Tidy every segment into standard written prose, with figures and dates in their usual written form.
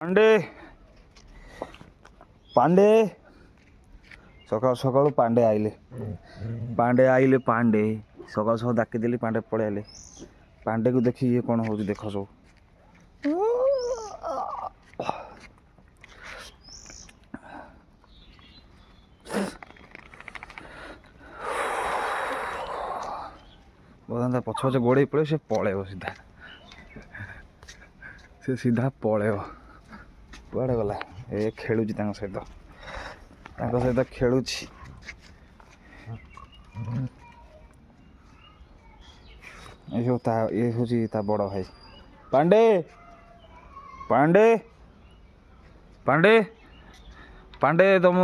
पांडे पांडे सकाल सकाल पांडे आइले पांडे सकाल सकाल डाकिदेली पांडे पड़े आले पांडे को देखी ये कौन हो देख सब बदा पछ पछ गोड़े पड़े से पलैब सीधा पलैब कुआड़े गला ए खेलुची सहित खेलुची ये हूँ ता बड़ भाई पांडे पांडे पांडे पांडे तुम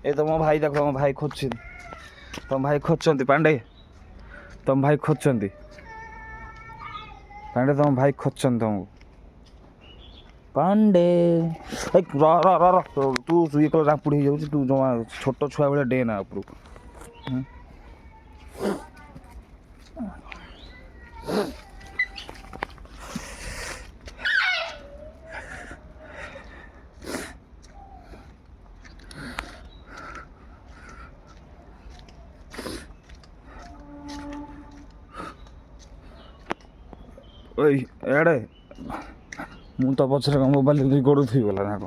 ए तुम भाई देख तुम भाई खोजते पांडे तुम भाई खोजते पांडे तुम भाई खोजते तुमको पांडे तू ये कल रापुड़ी हो तू जमा छोट छुआ भाई डे ना उपरू एड़े मु तो पचर मोबाइल गोड़ थी गला ना।